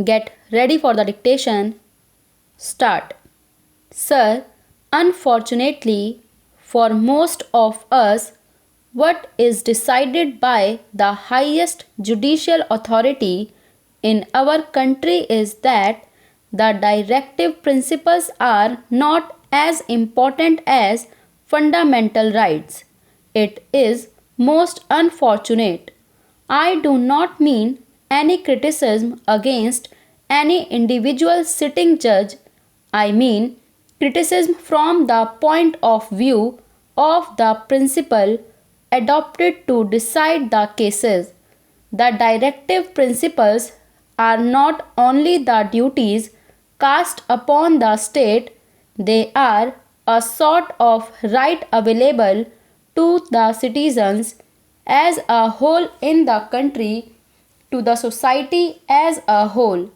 Get ready for the dictation. Start. Sir, unfortunately, for most of us, what is decided by the highest judicial authority in our country is that the directive principles are not as important as fundamental rights. It is most unfortunate. I do not mean any criticism against any individual sitting judge. I mean criticism from the point of view of the principle adopted to decide the cases. The directive principles are not only the duties cast upon the state, they are a sort of right available to the citizens as a whole in the country, to the society as a whole.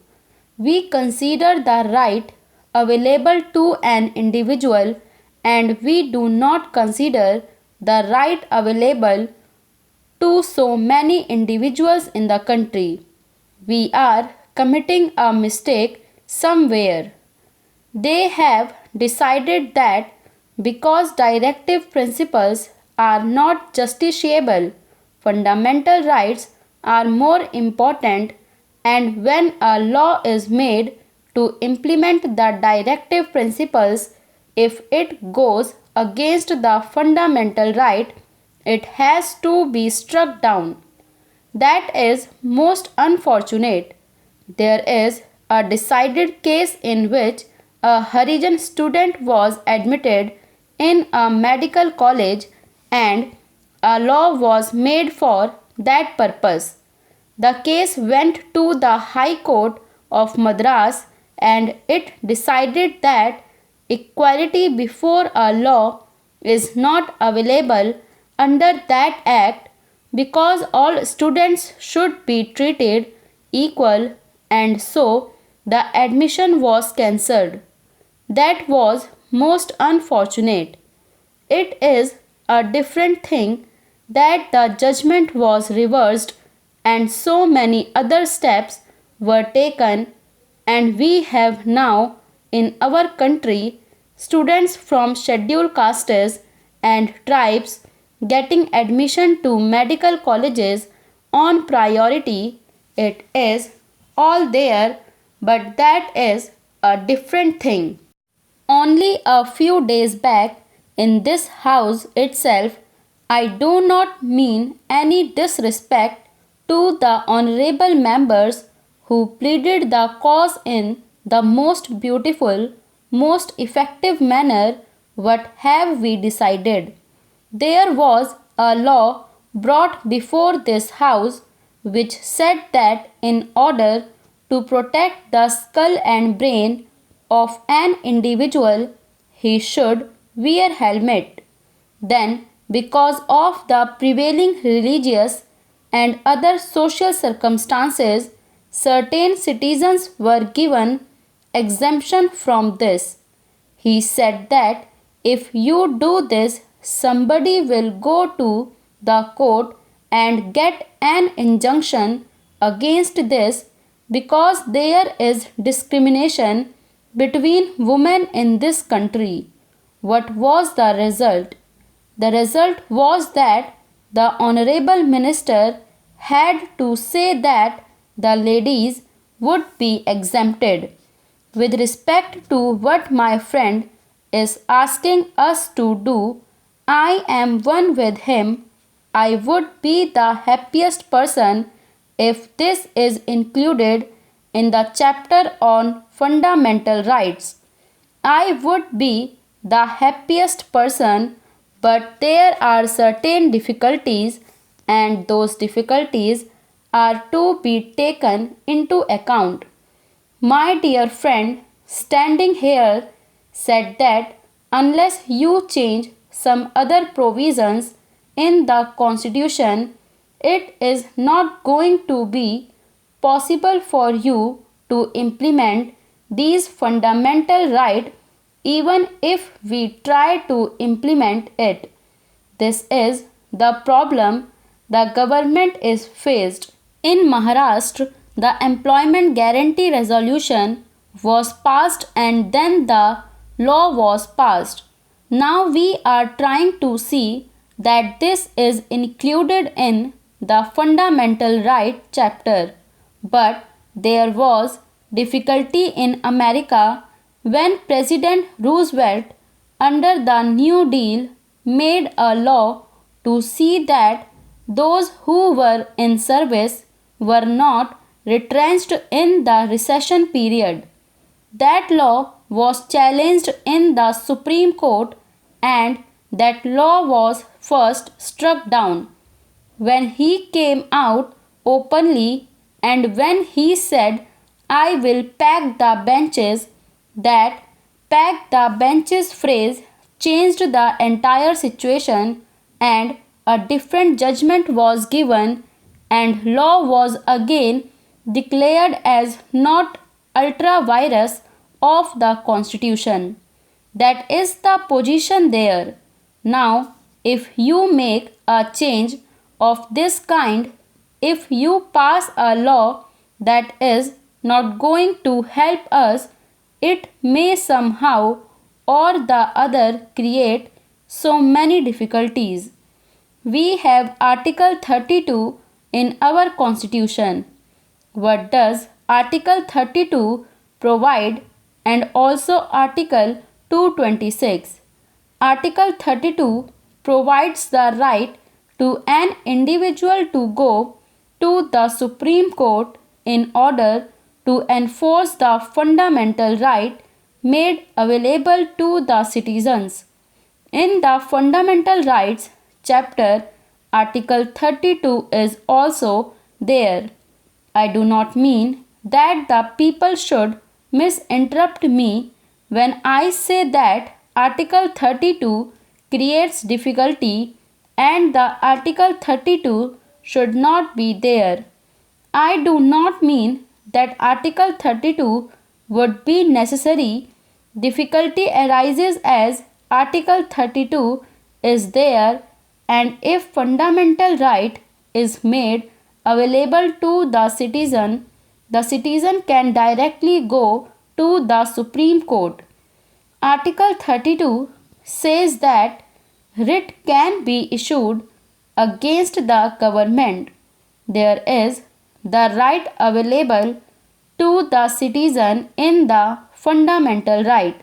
We consider the right available to an individual and we do not consider the right available to so many individuals in the country. We are committing a mistake somewhere. They have decided that because directive principles are not justiciable, fundamental rights are more important, and when a law is made to implement the directive principles, if it goes against the fundamental right, it has to be struck down. That is most unfortunate. There is a decided case in which a Harijan student was admitted in a medical college and a law was made for that purpose. The case went to the High Court of Madras and it decided that equality before a law is not available under that act because all students should be treated equal, and so the admission was cancelled. That was most unfortunate. It is a different thing that the judgment was reversed and so many other steps were taken, and we have now in our country students from scheduled castes and tribes getting admission to medical colleges on priority. It is all there, but that is a different thing. Only a few days back in this house itself, I do not mean any disrespect to the honorable members who pleaded the cause in the most beautiful, most effective manner. What have we decided? There was a law brought before this house which said that in order to protect the skull and brain of an individual, he should wear helmet. Then, because of the prevailing religious and other social circumstances, certain citizens were given exemption from this. He said that if you do this, somebody will go to the court and get an injunction against this because there is discrimination between women in this country. What was the result? The result was that the Honorable Minister had to say that the ladies would be exempted. With respect to what my friend is asking us to do, I am one with him. I would be the happiest person if this is included in the chapter on fundamental rights. I would be the happiest person, but there are certain difficulties, and those difficulties are to be taken into account. My dear friend standing here said that unless you change some other provisions in the Constitution, it is not going to be possible for you to implement these fundamental rights even if we try to implement it. This is the problem the government is faced. In Maharashtra, the Employment Guarantee Resolution was passed and then the law was passed. Now we are trying to see that this is included in the Fundamental Right chapter. But there was difficulty in America when President Roosevelt, under the New Deal, made a law to see that those who were in service were not retrenched in the recession period. That law was challenged in the Supreme Court and that law was first struck down. When he came out openly and when he said, "I will pack the benches," that pack the benches phrase changed the entire situation and a different judgment was given and law was again declared as not ultra virus of the Constitution. That is the position there. Now, if you make a change of this kind, if you pass a law that is not going to help us, it may somehow or the other create so many difficulties. We have Article 32 in our Constitution. What does Article 32 provide and also Article 226? Article 32 provides the right to an individual to go to the Supreme Court in order to enforce the fundamental right made available to the citizens. In the Fundamental Rights chapter, Article 32 is also there. I do not mean that the people should misinterpret me when I say that Article 32 creates difficulty and the Article 32 should not be there. I do not mean that Article 32 would be necessary. Difficulty arises as Article 32 is there and if fundamental right is made available to the citizen can directly go to the Supreme Court. Article 32 says that writ can be issued against the government. There is the right available to the citizen in the fundamental right.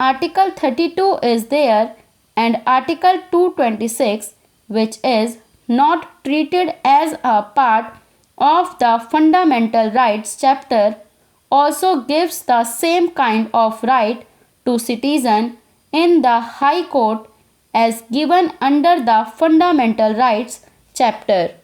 Article 32 is there and Article 226, which is not treated as a part of the Fundamental Rights chapter, also gives the same kind of right to citizen in the High Court as given under the Fundamental Rights chapter.